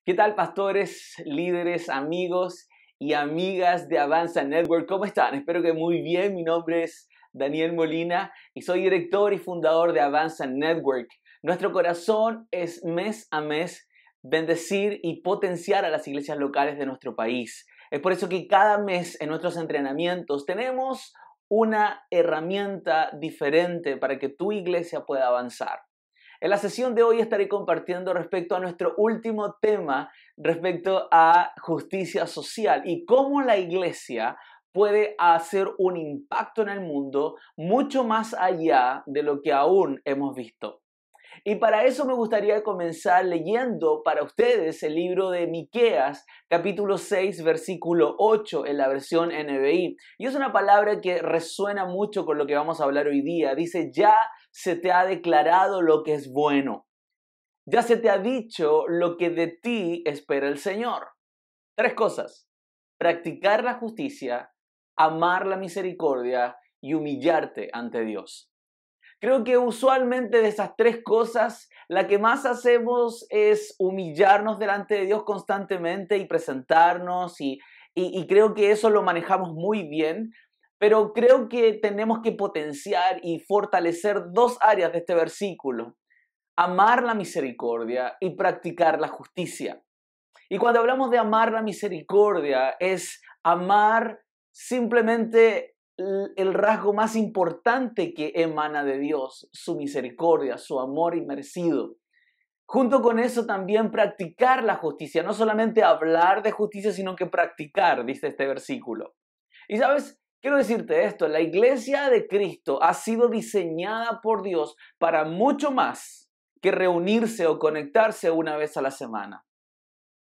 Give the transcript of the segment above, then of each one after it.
¿Qué tal, pastores, líderes, amigos y amigas de Avanza Network? ¿Cómo están? Espero que muy bien. Mi nombre es Daniel Molina y soy director y fundador de Avanza Network. Nuestro corazón es mes a mes bendecir y potenciar a las iglesias locales de nuestro país. Es por eso que cada mes en nuestros entrenamientos tenemos una herramienta diferente para que tu iglesia pueda avanzar. En la sesión de hoy estaré compartiendo respecto a nuestro último tema, respecto a justicia social y cómo la iglesia puede hacer un impacto en el mundo mucho más allá de lo que aún hemos visto. Y para eso me gustaría comenzar leyendo para ustedes el libro de Miqueas, capítulo 6, versículo 8, en la versión NBI. Y es una palabra que resuena mucho con lo que vamos a hablar hoy día. Dice, ya se te ha declarado lo que es bueno. Ya se te ha dicho lo que de ti espera el Señor. Tres cosas: practicar la justicia, amar la misericordia y humillarte ante Dios. Creo que usualmente de esas tres cosas, la que más hacemos es humillarnos delante de Dios constantemente y presentarnos y creo que eso lo manejamos muy bien, pero creo que tenemos que potenciar y fortalecer dos áreas de este versículo: amar la misericordia y practicar la justicia. Y cuando hablamos de amar la misericordia, es amar simplemente el rasgo más importante que emana de Dios, su misericordia, su amor inmerecido. Junto con eso también practicar la justicia, no solamente hablar de justicia, sino que practicar, dice este versículo. Y sabes, quiero decirte esto, la iglesia de Cristo ha sido diseñada por Dios para mucho más que reunirse o conectarse una vez a la semana.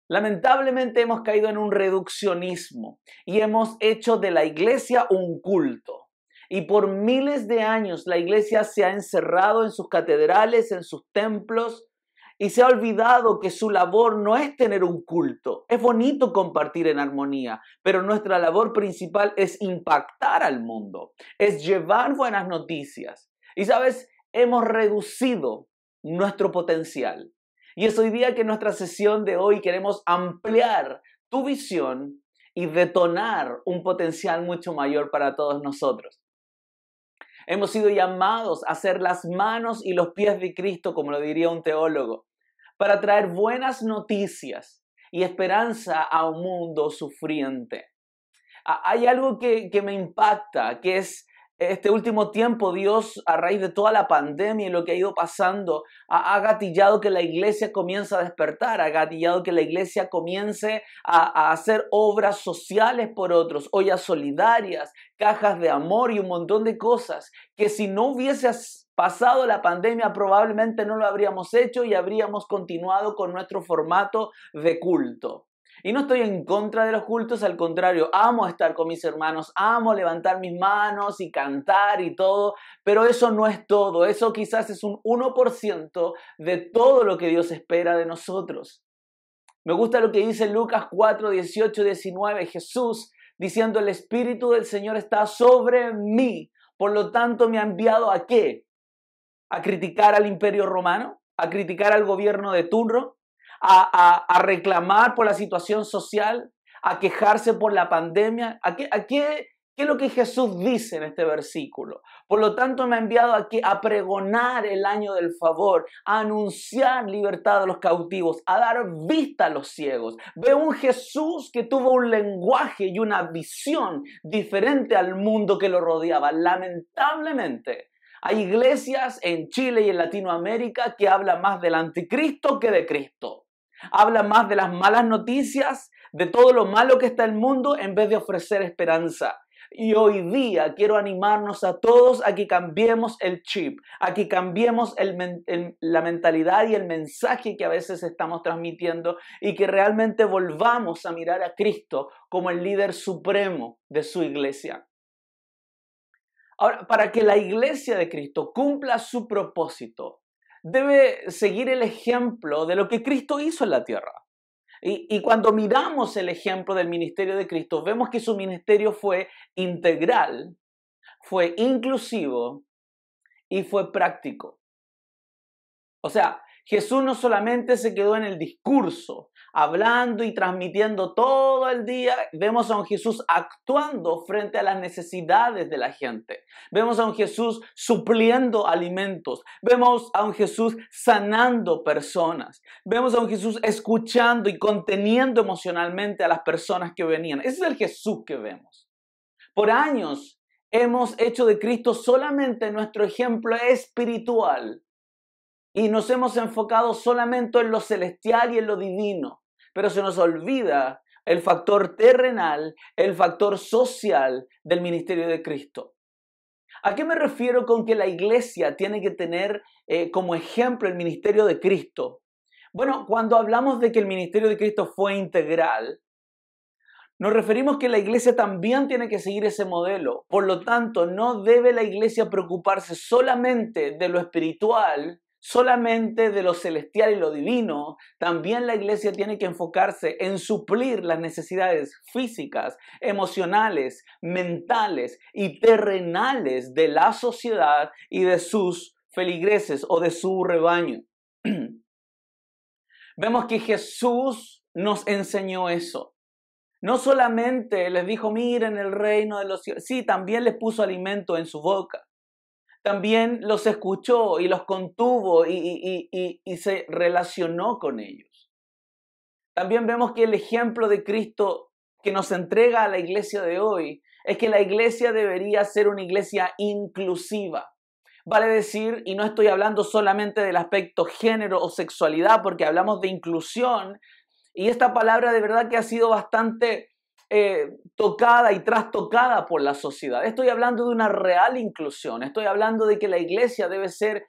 Lamentablemente hemos caído en un reduccionismo y hemos hecho de la iglesia un culto. Y por miles de años la iglesia se ha encerrado en sus catedrales, en sus templos, y se ha olvidado que su labor no es tener un culto. Es bonito compartir en armonía, pero nuestra labor principal es impactar al mundo, es llevar buenas noticias. Y sabes, hemos reducido nuestro potencial. Y es hoy día que en nuestra sesión de hoy queremos ampliar tu visión y detonar un potencial mucho mayor para todos nosotros. Hemos sido llamados a ser las manos y los pies de Cristo, como lo diría un teólogo, para traer buenas noticias y esperanza a un mundo sufriente. Hay algo que me impacta, que es este último tiempo Dios, a raíz de toda la pandemia y lo que ha ido pasando, ha gatillado que la iglesia comience a despertar, ha gatillado que la iglesia comience a hacer obras sociales por otros, ollas solidarias, cajas de amor y un montón de cosas que si no hubiese pasado la pandemia probablemente no lo habríamos hecho y habríamos continuado con nuestro formato de culto. Y no estoy en contra de los cultos, al contrario, amo estar con mis hermanos, amo levantar mis manos y cantar y todo, pero eso no es todo, eso quizás es un 1% de todo lo que Dios espera de nosotros. Me gusta lo que dice Lucas 4, 18, 19, Jesús diciendo: el Espíritu del Señor está sobre mí, por lo tanto me ha enviado ¿a qué? ¿A criticar al Imperio Romano? ¿A criticar al gobierno de turno? A reclamar por la situación social, a quejarse por la pandemia. ¿Qué es lo que Jesús dice en este versículo? Por lo tanto, me ha enviado aquí a pregonar el año del favor, a anunciar libertad a los cautivos, a dar vista a los ciegos. Veo un Jesús que tuvo un lenguaje y una visión diferente al mundo que lo rodeaba. Lamentablemente, hay iglesias en Chile y en Latinoamérica que hablan más del anticristo que de Cristo. Hablan más de las malas noticias, de todo lo malo que está en el mundo, en vez de ofrecer esperanza. Y hoy día quiero animarnos a todos a que cambiemos el chip, a que cambiemos la mentalidad y el mensaje que a veces estamos transmitiendo y que realmente volvamos a mirar a Cristo como el líder supremo de su iglesia. Ahora, para que la iglesia de Cristo cumpla su propósito, debe seguir el ejemplo de lo que Cristo hizo en la tierra. Y cuando miramos el ejemplo del ministerio de Cristo, vemos que su ministerio fue integral, fue inclusivo y fue práctico. O sea, Jesús no solamente se quedó en el discurso, hablando y transmitiendo todo el día. Vemos a un Jesús actuando frente a las necesidades de la gente. Vemos a un Jesús supliendo alimentos. Vemos a un Jesús sanando personas. Vemos a un Jesús escuchando y conteniendo emocionalmente a las personas que venían. Ese es el Jesús que vemos. Por años hemos hecho de Cristo solamente nuestro ejemplo espiritual. Y nos hemos enfocado solamente en lo celestial y en lo divino. Pero se nos olvida el factor terrenal, el factor social del ministerio de Cristo. ¿A qué me refiero con que la iglesia tiene que tener como ejemplo el ministerio de Cristo? Bueno, cuando hablamos de que el ministerio de Cristo fue integral, nos referimos que la iglesia también tiene que seguir ese modelo. Por lo tanto, no debe la iglesia preocuparse solamente de lo espiritual, solamente de lo celestial y lo divino. También la iglesia tiene que enfocarse en suplir las necesidades físicas, emocionales, mentales y terrenales de la sociedad y de sus feligreses o de su rebaño. Vemos que Jesús nos enseñó eso. No solamente les dijo, miren el reino de los cielos. Sí, también les puso alimento en su boca. También los escuchó y los contuvo y se relacionó con ellos. También vemos que el ejemplo de Cristo que nos entrega a la iglesia de hoy es que la iglesia debería ser una iglesia inclusiva. Vale decir, y no estoy hablando solamente del aspecto género o sexualidad, porque hablamos de inclusión, y esta palabra de verdad que ha sido bastante tocada y trastocada por la sociedad. Estoy hablando de una real inclusión. Estoy hablando de que la iglesia debe ser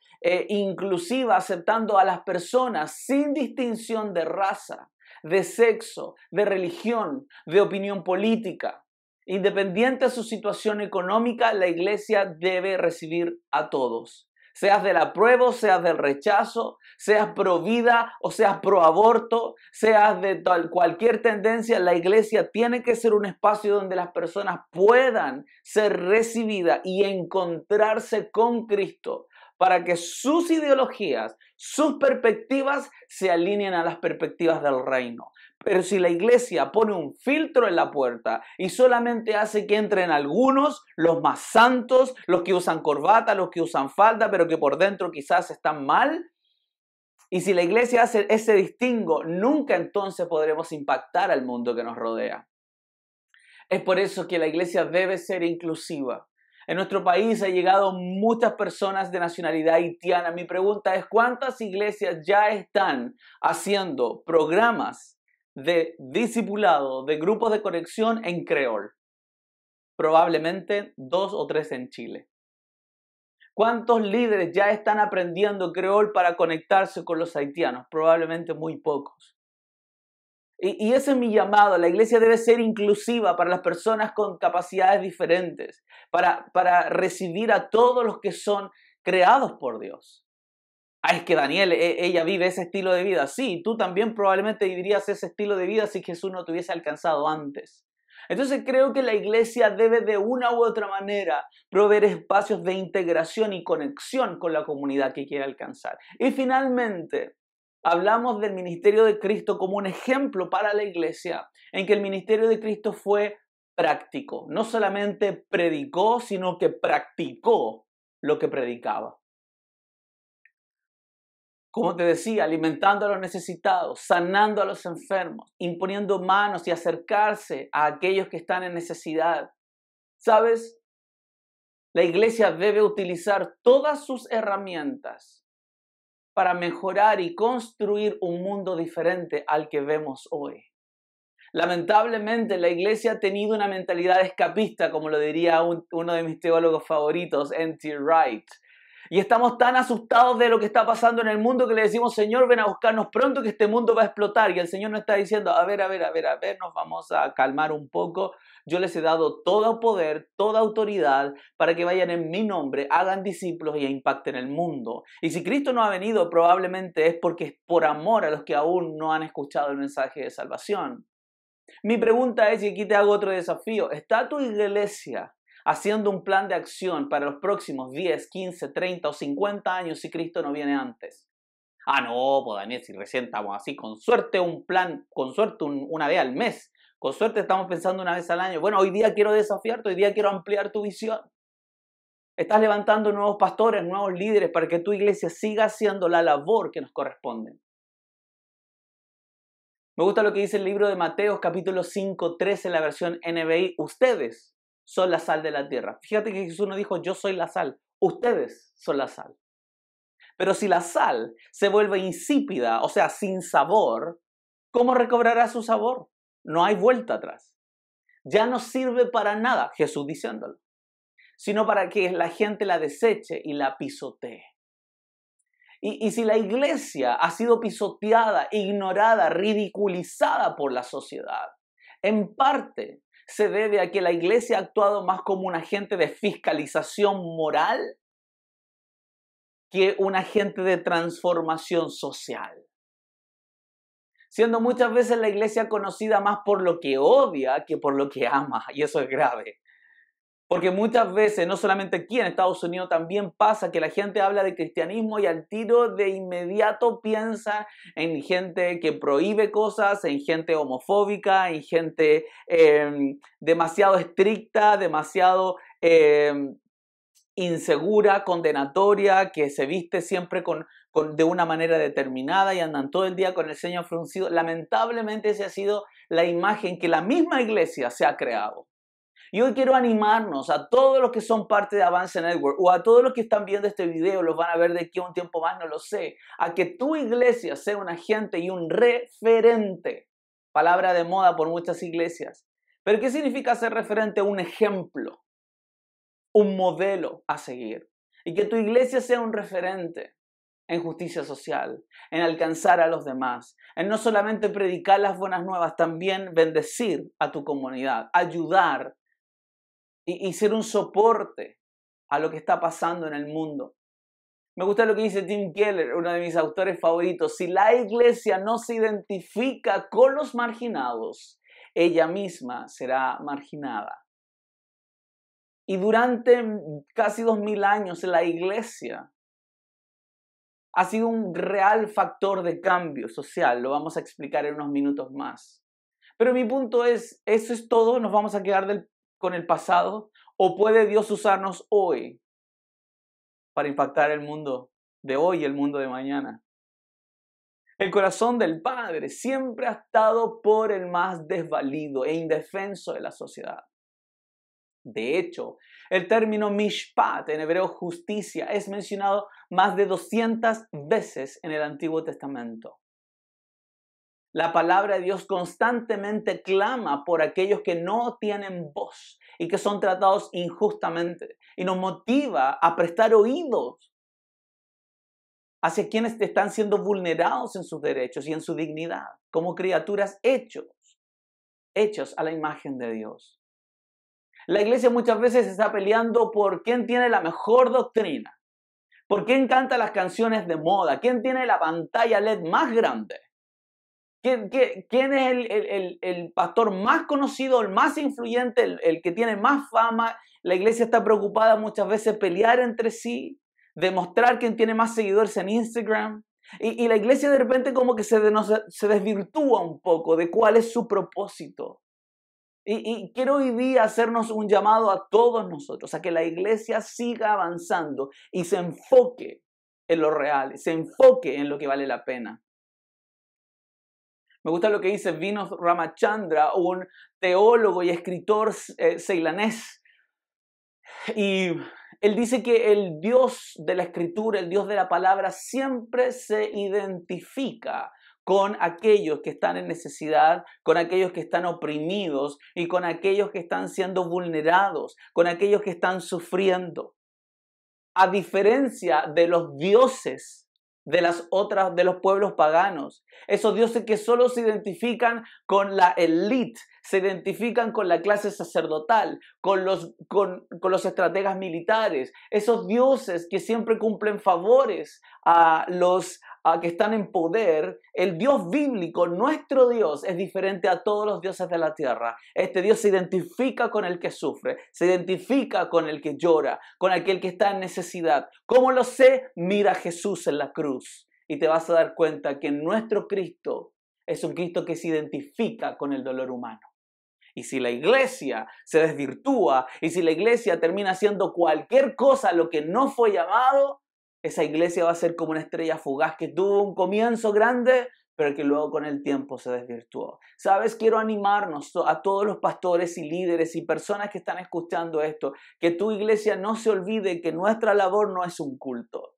inclusiva, aceptando a las personas sin distinción de raza, de sexo, de religión, de opinión política. Independiente de su situación económica, la iglesia debe recibir a todos. Seas del apruebo, seas del rechazo, seas pro vida o seas pro aborto, seas de cualquier tendencia, la iglesia tiene que ser un espacio donde las personas puedan ser recibidas y encontrarse con Cristo para que sus ideologías, sus perspectivas se alineen a las perspectivas del reino. Pero si la iglesia pone un filtro en la puerta y solamente hace que entren algunos, los más santos, los que usan corbata, los que usan falda, pero que por dentro quizás están mal, y si la iglesia hace ese distingo, nunca entonces podremos impactar al mundo que nos rodea. Es por eso que la iglesia debe ser inclusiva. En nuestro país han llegado muchas personas de nacionalidad haitiana. Mi pregunta es, ¿cuántas iglesias ya están haciendo programas de discipulado, de grupos de conexión en creol? Probablemente 2 o 3 en Chile. ¿Cuántos líderes ya están aprendiendo creol para conectarse con los haitianos? Probablemente muy pocos. Y ese es mi llamado. La iglesia debe ser inclusiva para las personas con capacidades diferentes, para recibir a todos los que son creados por Dios. Es que Daniel, ella vive ese estilo de vida. Sí, tú también probablemente vivirías ese estilo de vida si Jesús no te hubiese alcanzado antes. Entonces creo que la iglesia debe de una u otra manera proveer espacios de integración y conexión con la comunidad que quiere alcanzar. Y finalmente, hablamos del ministerio de Cristo como un ejemplo para la iglesia, en que el ministerio de Cristo fue práctico. No solamente predicó, sino que practicó lo que predicaba. Como te decía, alimentando a los necesitados, sanando a los enfermos, imponiendo manos y acercarse a aquellos que están en necesidad. ¿Sabes? La iglesia debe utilizar todas sus herramientas para mejorar y construir un mundo diferente al que vemos hoy. Lamentablemente, la iglesia ha tenido una mentalidad escapista, como lo diría uno de mis teólogos favoritos, N.T. Wright. Y estamos tan asustados de lo que está pasando en el mundo que le decimos, Señor, ven a buscarnos pronto que este mundo va a explotar. Y el Señor nos está diciendo, a ver, nos vamos a calmar un poco. Yo les he dado todo poder, toda autoridad para que vayan en mi nombre, hagan discípulos y impacten el mundo. Y si Cristo no ha venido, probablemente es porque es por amor a los que aún no han escuchado el mensaje de salvación. Mi pregunta es, y aquí te hago otro desafío, ¿está tu iglesia haciendo un plan de acción para los próximos 10, 15, 30 o 50 años si Cristo no viene antes? Ah, no, pues Daniel, si recién estamos así, con suerte un plan, con suerte una vez al mes, con suerte estamos pensando una vez al año. Bueno, hoy día quiero desafiarte, hoy día quiero ampliar tu visión. Estás levantando nuevos pastores, nuevos líderes para que tu iglesia siga haciendo la labor que nos corresponde. Me gusta lo que dice el libro de Mateo, capítulo 5:13 en la versión NBI. Ustedes son la sal de la tierra. Fíjate que Jesús no dijo yo soy la sal. Ustedes son la sal. Pero si la sal se vuelve insípida, o sea, sin sabor, ¿cómo recobrará su sabor? No hay vuelta atrás. Ya no sirve para nada, Jesús diciéndolo, sino para que la gente la deseche y la pisotee. Y si la iglesia ha sido pisoteada, ignorada, ridiculizada por la sociedad, en parte se debe a que la iglesia ha actuado más como un agente de fiscalización moral que un agente de transformación social. Siendo muchas veces la iglesia conocida más por lo que odia que por lo que ama, y eso es grave. Porque muchas veces, no solamente aquí en Estados Unidos, también pasa que la gente habla de cristianismo y al tiro de inmediato piensa en gente que prohíbe cosas, en gente homofóbica, en gente demasiado estricta, demasiado insegura, condenatoria, que se viste siempre de una manera determinada y andan todo el día con el ceño fruncido. Lamentablemente esa ha sido la imagen que la misma iglesia se ha creado. Y hoy quiero animarnos a todos los que son parte de Avanza Network o a todos los que están viendo este video, los van a ver de aquí a un tiempo más, no lo sé, a que tu iglesia sea un agente y un referente. Palabra de moda por muchas iglesias. Pero ¿qué significa ser referente? Un ejemplo, un modelo a seguir. Y que tu iglesia sea un referente en justicia social, en alcanzar a los demás, en no solamente predicar las buenas nuevas, también bendecir a tu comunidad, ayudar y ser un soporte a lo que está pasando en el mundo. Me gusta lo que dice Tim Keller, uno de mis autores favoritos. Si la iglesia no se identifica con los marginados, ella misma será marginada. Y durante casi 2000 años la iglesia ha sido un real factor de cambio social. Lo vamos a explicar en unos minutos más. Pero mi punto es, ¿eso es todo? ¿Nos vamos a quedar con el pasado? ¿O puede Dios usarnos hoy para impactar el mundo de hoy y el mundo de mañana? El corazón del Padre siempre ha estado por el más desvalido e indefenso de la sociedad. De hecho, el término mishpat, en hebreo justicia, es mencionado más de 200 veces en el Antiguo Testamento. La palabra de Dios constantemente clama por aquellos que no tienen voz y que son tratados injustamente y nos motiva a prestar oídos hacia quienes están siendo vulnerados en sus derechos y en su dignidad, como criaturas hechos a la imagen de Dios. La iglesia muchas veces está peleando por quién tiene la mejor doctrina, por quién canta las canciones de moda, quién tiene la pantalla LED más grande. ¿Quién es el pastor más conocido, el más influyente, el que tiene más fama? La iglesia está preocupada muchas veces de pelear entre sí, demostrar quién tiene más seguidores en Instagram. Y la iglesia de repente como que se desvirtúa un poco de cuál es su propósito. Y quiero hoy día hacernos un llamado a todos nosotros, a que la iglesia siga avanzando y se enfoque en lo real, se enfoque en lo que vale la pena. Me gusta lo que dice Vinod Ramachandra, un teólogo y escritor ceilanés. Y él dice que el Dios de la Escritura, el Dios de la palabra, siempre se identifica con aquellos que están en necesidad, con aquellos que están oprimidos y con aquellos que están siendo vulnerados, con aquellos que están sufriendo. A diferencia de los dioses de los pueblos paganos, esos dioses que solo se identifican con la élite, se identifican con la clase sacerdotal, con los estrategas militares, esos dioses que siempre cumplen favores a los que están en poder. El Dios bíblico, nuestro Dios, es diferente a todos los dioses de la tierra. Este Dios se identifica con el que sufre, se identifica con el que llora, con aquel que está en necesidad. ¿Cómo lo sé? Mira a Jesús en la cruz. y te vas a dar cuenta que nuestro Cristo es un Cristo que se identifica con el dolor humano. Y si la iglesia se desvirtúa y si la iglesia termina haciendo cualquier cosa a lo que no fue llamado, esa iglesia va a ser como una estrella fugaz que tuvo un comienzo grande, pero que luego con el tiempo se desvirtuó. ¿Sabes? Quiero animarnos a todos los pastores y líderes y personas que están escuchando esto, que tu iglesia no se olvide que nuestra labor no es un culto.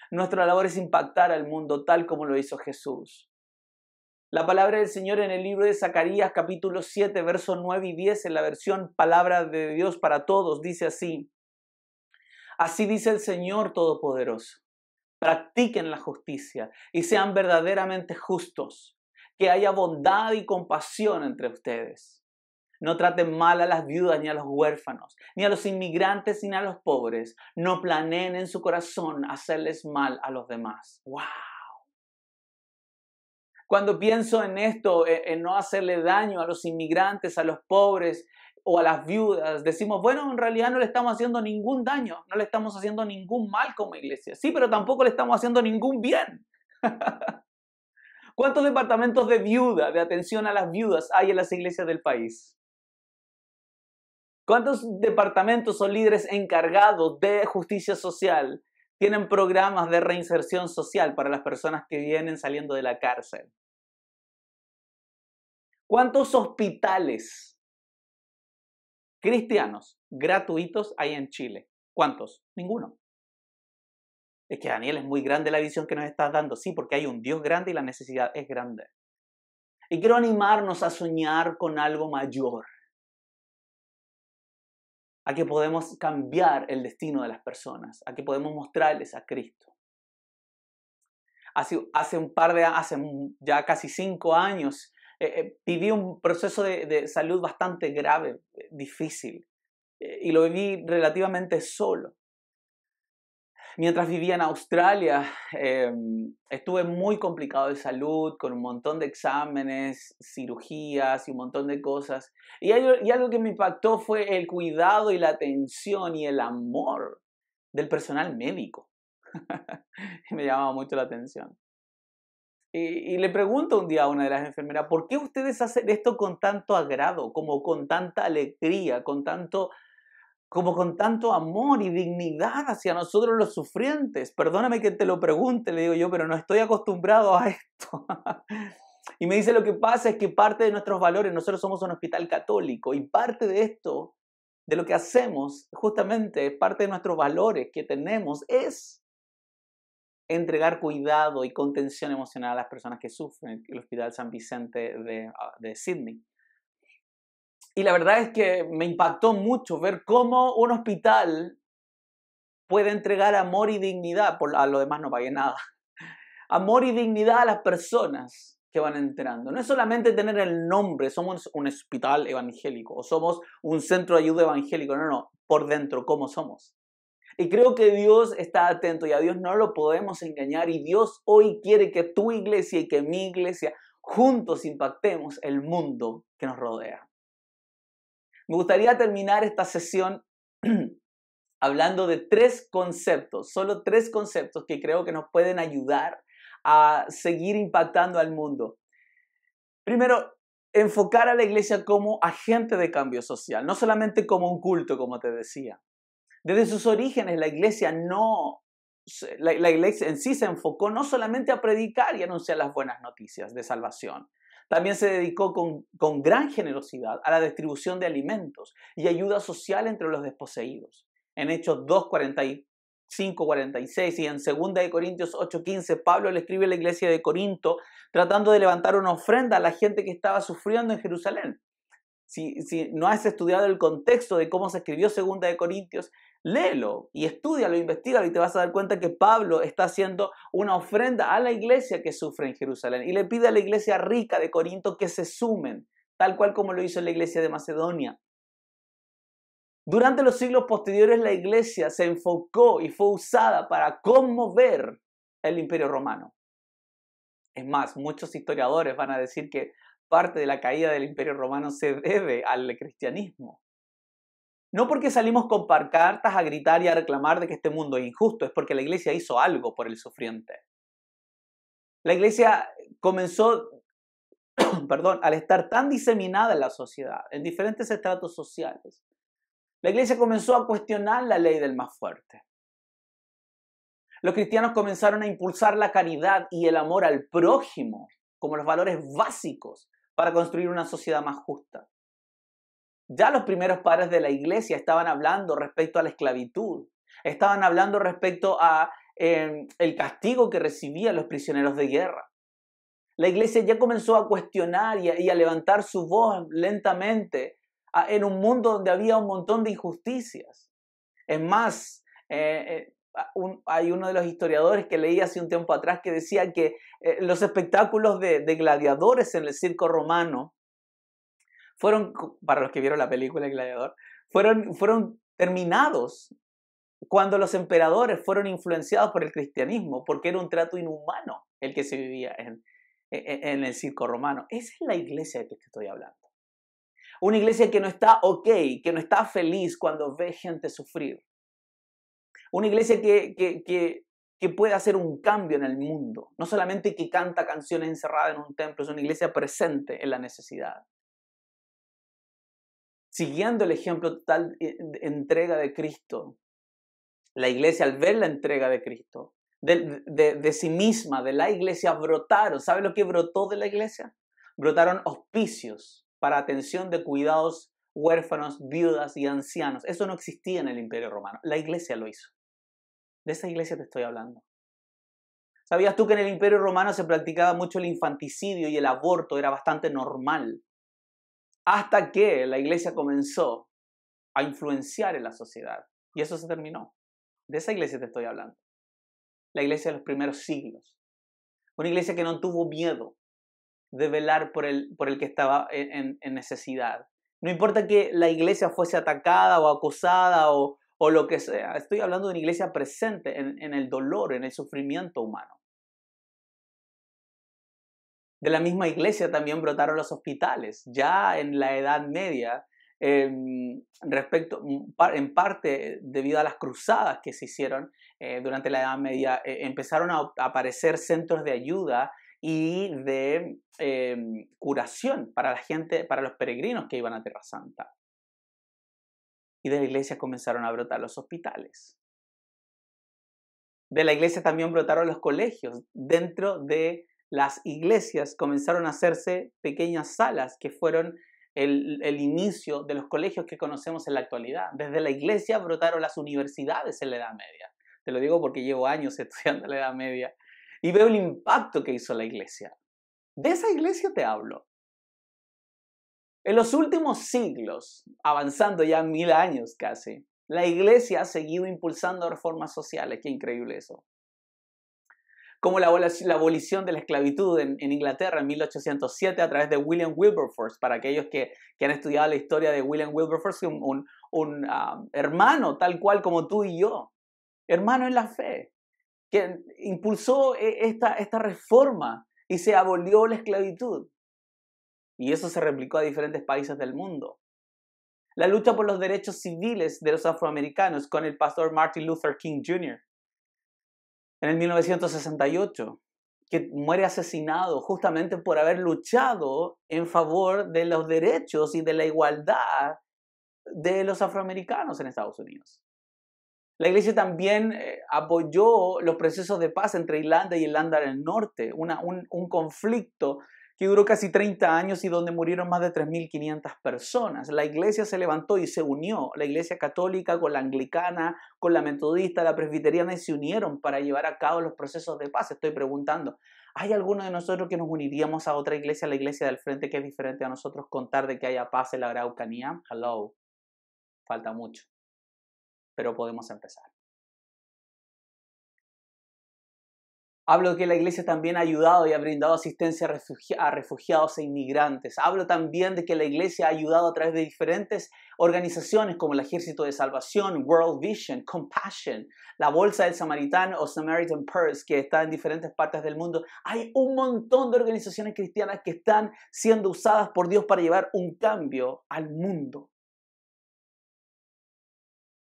Nuestra labor es impactar al mundo tal como lo hizo Jesús. La palabra del Señor en el libro de Zacarías, capítulo 7, versos 9 y 10, en la versión Palabra de Dios para Todos, dice así: Así dice el Señor Todopoderoso: practiquen la justicia y sean verdaderamente justos, que haya bondad y compasión entre ustedes. No traten mal a las viudas ni a los huérfanos, ni a los inmigrantes ni a los pobres. No planeen en su corazón hacerles mal a los demás. ¡Wow! Cuando pienso en esto, en no hacerle daño a los inmigrantes, a los pobres o a las viudas, decimos, bueno, en realidad no le estamos haciendo ningún daño, no le estamos haciendo ningún mal como iglesia. Sí, pero tampoco le estamos haciendo ningún bien. ¿Cuántos departamentos de viuda, de atención a las viudas hay en las iglesias del país? ¿Cuántos departamentos o líderes encargados de justicia social tienen programas de reinserción social para las personas que vienen saliendo de la cárcel? ¿Cuántos hospitales cristianos gratuitos hay en Chile? ¿Cuántos? Ninguno. Es que, Daniel, es muy grande la visión que nos estás dando. Sí, porque hay un Dios grande y la necesidad es grande. Y quiero animarnos a soñar con algo mayor, a que podemos cambiar el destino de las personas, a que podemos mostrarles a Cristo. Hace ya casi 5 años, viví un proceso de salud bastante grave, difícil, y lo viví relativamente solo. Mientras vivía en Australia, estuve muy complicado de salud, con un montón de exámenes, cirugías y un montón de cosas. Y algo que me impactó fue el cuidado y la atención y el amor del personal médico. Me llamaba mucho la atención. Y le pregunto un día a una de las enfermeras, ¿por qué ustedes hacen esto con tanto agrado, como con tanta alegría, como con tanto amor y dignidad hacia nosotros los sufrientes? Perdóname que te lo pregunte, le digo yo, pero no estoy acostumbrado a esto. Y me dice, lo que pasa es que parte de nuestros valores, nosotros somos un hospital católico, y parte de esto, de lo que hacemos, justamente parte de nuestros valores que tenemos es entregar cuidado y contención emocional a las personas que sufren en el Hospital San Vicente de Sydney. Y la verdad es que me impactó mucho ver cómo un hospital puede entregar amor y dignidad, a lo demás no pagué nada, amor y dignidad a las personas que van entrando. No es solamente tener el nombre, somos un hospital evangélico o somos un centro de ayuda evangélico, no, por dentro, ¿cómo somos? Y creo que Dios está atento y a Dios no lo podemos engañar, y Dios hoy quiere que tu iglesia y que mi iglesia juntos impactemos el mundo que nos rodea. Me gustaría terminar esta sesión hablando de 3 conceptos, solo 3 conceptos que creo que nos pueden ayudar a seguir impactando al mundo. Primero, enfocar a la iglesia como agente de cambio social, no solamente como un culto, como te decía. Desde sus orígenes, la iglesia en sí se enfocó no solamente a predicar y anunciar las buenas noticias de salvación. También se dedicó con gran generosidad a la distribución de alimentos y ayuda social entre los desposeídos. En Hechos 2, 45, 46 y en 2 de Corintios 8, 15, Pablo le escribe a la iglesia de Corinto tratando de levantar una ofrenda a la gente que estaba sufriendo en Jerusalén. Si no has estudiado el contexto de cómo se escribió 2 de Corintios, léelo y estúdialo, investígalo, y te vas a dar cuenta que Pablo está haciendo una ofrenda a la iglesia que sufre en Jerusalén y le pide a la iglesia rica de Corinto que se sumen, tal cual como lo hizo la iglesia de Macedonia. Durante los siglos posteriores, la iglesia se enfocó y fue usada para conmover el Imperio Romano. Es más, muchos historiadores van a decir que parte de la caída del Imperio Romano se debe al cristianismo. No porque salimos con pancartas a gritar y a reclamar de que este mundo es injusto, es porque la iglesia hizo algo por el sufriente. La iglesia comenzó, perdón, al estar tan diseminada en la sociedad, en diferentes estratos sociales, la iglesia comenzó a cuestionar la ley del más fuerte. Los cristianos comenzaron a impulsar la caridad y el amor al prójimo como los valores básicos para construir una sociedad más justa. Ya los primeros padres de la iglesia estaban hablando respecto a la esclavitud, estaban hablando respecto a el castigo que recibían los prisioneros de guerra. La iglesia ya comenzó a cuestionar y a levantar su voz lentamente en un mundo donde había un montón de injusticias. Es más, hay uno de los historiadores que leí hace un tiempo atrás que decía que los espectáculos de gladiadores en el circo romano fueron, para los que vieron la película El Gladiador, fueron terminados cuando los emperadores fueron influenciados por el cristianismo, porque era un trato inhumano el que se vivía en el circo romano. Esa es la iglesia de que te estoy hablando. Una iglesia que no está ok, que no está feliz cuando ve gente sufrir. Una iglesia que puede hacer un cambio en el mundo. No solamente que canta canciones encerradas en un templo, es una iglesia presente en la necesidad. Siguiendo el ejemplo total de entrega de Cristo, la iglesia al ver la entrega de Cristo, de sí misma, de la iglesia, brotaron. ¿Sabe lo que brotó de la iglesia? Brotaron hospicios para atención de cuidados huérfanos, viudas y ancianos. Eso no existía en el Imperio Romano. La iglesia lo hizo. De esa iglesia te estoy hablando. ¿Sabías tú que en el Imperio Romano se practicaba mucho el infanticidio y el aborto era bastante normal? Hasta que la iglesia comenzó a influenciar en la sociedad. Y eso se terminó. De esa iglesia te estoy hablando. La iglesia de los primeros siglos. Una iglesia que no tuvo miedo de velar por el que estaba en necesidad. No importa que la iglesia fuese atacada o acosada o lo que sea. Estoy hablando de una iglesia presente en el dolor, en el sufrimiento humano. De la misma iglesia también brotaron los hospitales. Ya en la Edad Media, en parte debido a las cruzadas que se hicieron durante la Edad Media, empezaron a aparecer centros de ayuda y de curación para la gente, para los peregrinos que iban a Tierra Santa. Y de la iglesia comenzaron a brotar los hospitales. De la iglesia también brotaron los colegios. Dentro de las iglesias comenzaron a hacerse pequeñas salas que fueron el inicio de los colegios que conocemos en la actualidad. Desde la iglesia brotaron las universidades en la Edad Media. Te lo digo porque llevo años estudiando la Edad Media y veo el impacto que hizo la iglesia. De esa iglesia te hablo. En los últimos siglos, avanzando ya 1000 años casi, la iglesia ha seguido impulsando reformas sociales. Qué increíble eso. Como la abolición de la esclavitud en Inglaterra en 1807 a través de William Wilberforce. Para aquellos que han estudiado la historia de William Wilberforce, un hermano tal cual como tú y yo, hermano en la fe, que impulsó esta reforma y se abolió la esclavitud. Y eso se replicó a diferentes países del mundo. La lucha por los derechos civiles de los afroamericanos con el pastor Martin Luther King Jr. en el 1968, que muere asesinado justamente por haber luchado en favor de los derechos y de la igualdad de los afroamericanos en Estados Unidos. La iglesia también apoyó los procesos de paz entre Irlanda y Irlanda del Norte, un conflicto que duró casi 30 años y donde murieron más de 3.500 personas. La iglesia se levantó y se unió, la iglesia católica con la anglicana, con la metodista, la presbiteriana, y se unieron para llevar a cabo los procesos de paz. Estoy preguntando, ¿hay alguno de nosotros que nos uniríamos a otra iglesia, la iglesia del frente, que es diferente a nosotros, con tal de que haya paz en la Araucanía? Hello, falta mucho, pero podemos empezar. Hablo de que la iglesia también ha ayudado y ha brindado asistencia a refugiados e inmigrantes. Hablo también de que la iglesia ha ayudado a través de diferentes organizaciones como el Ejército de Salvación, World Vision, Compassion, la Bolsa del Samaritano o Samaritan Purse, que está en diferentes partes del mundo. Hay un montón de organizaciones cristianas que están siendo usadas por Dios para llevar un cambio al mundo.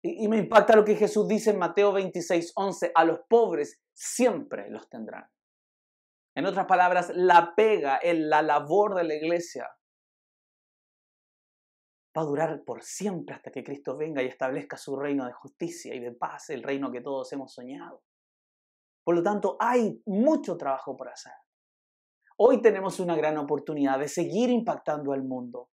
Y me impacta lo que Jesús dice en Mateo 26:11, a los pobres siempre los tendrán. En otras palabras, la pega, la labor de la iglesia va a durar por siempre hasta que Cristo venga y establezca su reino de justicia y de paz, el reino que todos hemos soñado. Por lo tanto, hay mucho trabajo por hacer. Hoy tenemos una gran oportunidad de seguir impactando al mundo,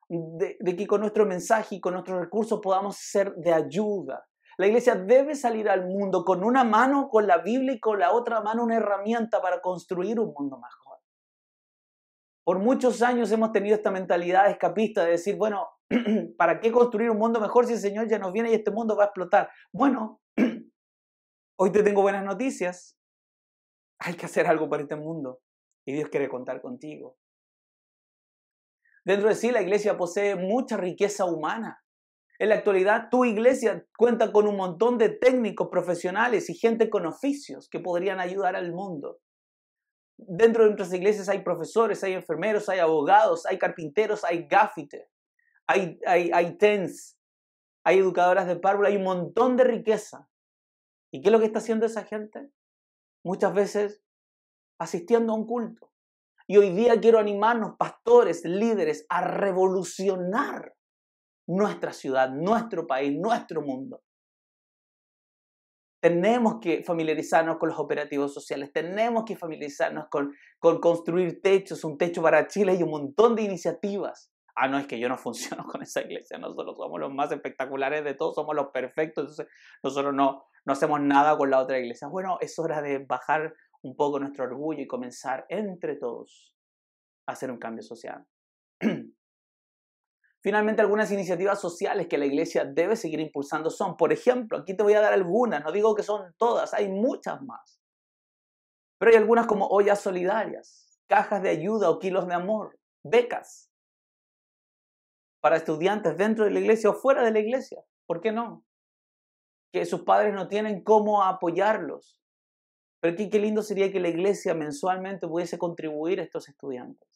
de que con nuestro mensaje y con nuestros recursos podamos ser de ayuda. La iglesia debe salir al mundo con una mano, con la Biblia, y con la otra mano una herramienta para construir un mundo mejor. Por muchos años hemos tenido esta mentalidad escapista de decir, bueno, ¿para qué construir un mundo mejor si el Señor ya nos viene y este mundo va a explotar? Bueno, hoy te tengo buenas noticias. Hay que hacer algo para este mundo y Dios quiere contar contigo. Dentro de sí, la iglesia posee mucha riqueza humana. En la actualidad, tu iglesia cuenta con un montón de técnicos profesionales y gente con oficios que podrían ayudar al mundo. Dentro de nuestras iglesias hay profesores, hay enfermeros, hay abogados, hay carpinteros, hay gaffiter, hay TENS, hay educadoras de párvulo, hay un montón de riqueza. ¿Y qué es lo que está haciendo esa gente? Muchas veces asistiendo a un culto. Y hoy día quiero animarnos, pastores, líderes, a revolucionar nuestra ciudad, nuestro país, nuestro mundo. Tenemos que familiarizarnos con los operativos sociales, tenemos que familiarizarnos con construir techos, un techo para Chile y un montón de iniciativas. Ah, no, es que yo no funciono con esa iglesia, nosotros somos los más espectaculares de todos, somos los perfectos, entonces nosotros no hacemos nada con la otra iglesia. Bueno, es hora de bajar un poco nuestro orgullo y comenzar entre todos a hacer un cambio social. Finalmente, algunas iniciativas sociales que la iglesia debe seguir impulsando son, por ejemplo, aquí te voy a dar algunas, no digo que son todas, hay muchas más. Pero hay algunas como ollas solidarias, cajas de ayuda o kilos de amor, becas para estudiantes dentro de la iglesia o fuera de la iglesia. ¿Por qué no? Que sus padres no tienen cómo apoyarlos. Pero qué lindo sería que la iglesia mensualmente pudiese contribuir a estos estudiantes.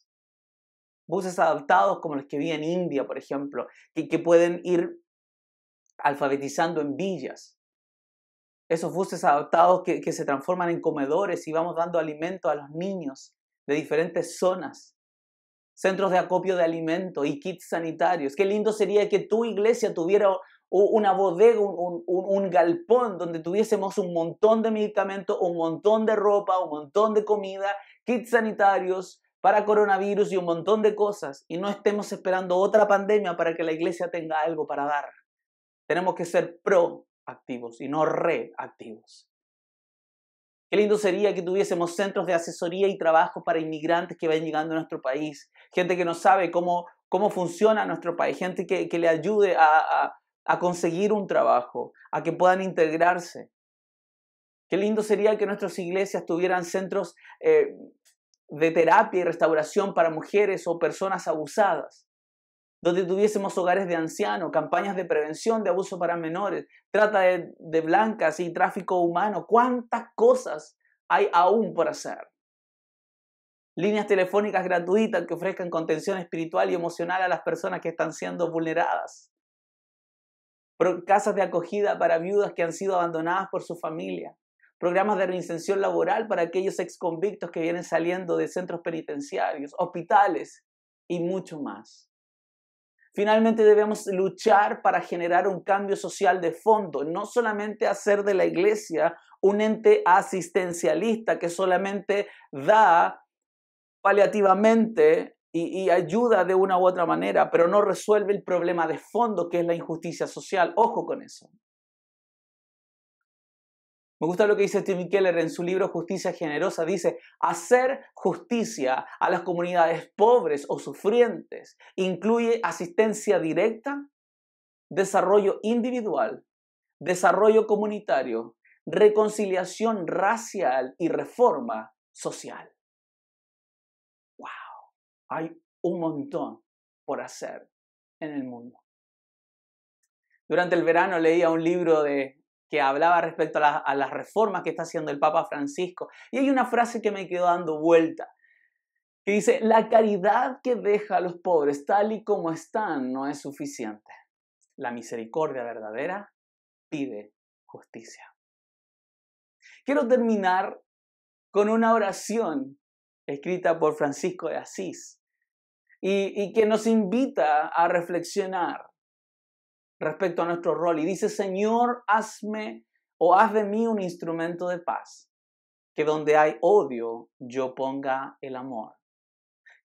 Buses adaptados como los que vi en India, por ejemplo, que pueden ir alfabetizando en villas. Esos buses adaptados que se transforman en comedores y vamos dando alimento a los niños de diferentes zonas. Centros de acopio de alimentos y kits sanitarios. Qué lindo sería que tu iglesia tuviera una bodega, un galpón donde tuviésemos un montón de medicamentos, un montón de ropa, un montón de comida, kits sanitarios para coronavirus y un montón de cosas. Y no estemos esperando otra pandemia para que la iglesia tenga algo para dar. Tenemos que ser proactivos y no reactivos. Qué lindo sería que tuviésemos centros de asesoría y trabajo para inmigrantes que van llegando a nuestro país. Gente que no sabe cómo funciona nuestro país. Gente que le ayude a conseguir un trabajo, a que puedan integrarse. Qué lindo sería que nuestras iglesias tuvieran centros de terapia y restauración para mujeres o personas abusadas. Donde tuviésemos hogares de ancianos, campañas de prevención de abuso para menores, trata de blancas y tráfico humano. ¿Cuántas cosas hay aún por hacer? Líneas telefónicas gratuitas que ofrezcan contención espiritual y emocional a las personas que están siendo vulneradas. Casas de acogida para viudas que han sido abandonadas por su familia. Programas de reinserción laboral para aquellos exconvictos que vienen saliendo de centros penitenciarios, hospitales y mucho más. Finalmente debemos luchar para generar un cambio social de fondo, no solamente hacer de la iglesia un ente asistencialista que solamente da paliativamente y ayuda de una u otra manera, pero no resuelve el problema de fondo que es la injusticia social. Ojo con eso. Me gusta lo que dice Tim Keller en su libro Justicia Generosa. Dice, hacer justicia a las comunidades pobres o sufrientes incluye asistencia directa, desarrollo individual, desarrollo comunitario, reconciliación racial y reforma social. ¡Wow! Hay un montón por hacer en el mundo. Durante el verano leía un libro que hablaba respecto a las reformas que está haciendo el Papa Francisco. Y hay una frase que me quedó dando vuelta, que dice, la caridad que deja a los pobres tal y como están no es suficiente. La misericordia verdadera pide justicia. Quiero terminar con una oración escrita por Francisco de Asís, y que nos invita a reflexionar respecto a nuestro rol. Y dice, Señor, haz de mí un instrumento de paz, que donde hay odio, yo ponga el amor,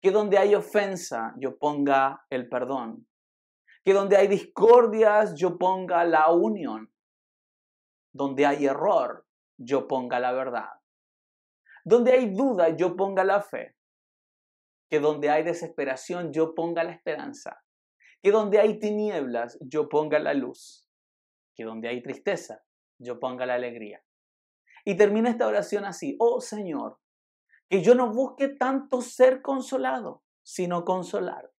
que donde hay ofensa, yo ponga el perdón, que donde hay discordias, yo ponga la unión, donde hay error, yo ponga la verdad, donde hay duda, yo ponga la fe, que donde hay desesperación, yo ponga la esperanza, que donde hay tinieblas, yo ponga la luz, que donde hay tristeza, yo ponga la alegría. Y termina esta oración así: oh Señor, que yo no busque tanto ser consolado, sino consolar.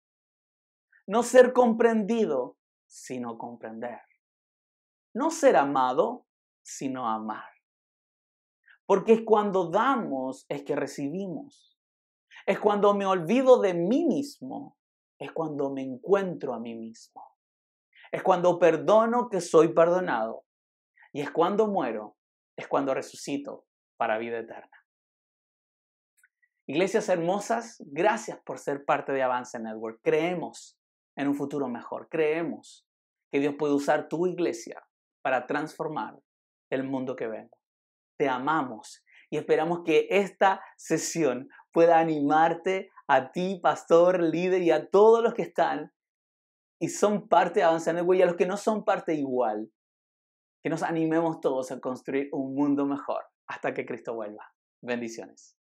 No ser comprendido, sino comprender. No ser amado, sino amar. Porque es cuando damos, es que recibimos. Es cuando me olvido de mí mismo, es cuando me encuentro a mí mismo. Es cuando perdono que soy perdonado. Y es cuando muero, es cuando resucito para vida eterna. Iglesias hermosas, gracias por ser parte de Avanza Network. Creemos en un futuro mejor. Creemos que Dios puede usar tu iglesia para transformar el mundo que vemos. Te amamos y esperamos que esta sesión pueda animarte a ti, pastor, líder, y a todos los que están y son parte de Avanza Network, y a los que no son parte igual. Que nos animemos todos a construir un mundo mejor hasta que Cristo vuelva. Bendiciones.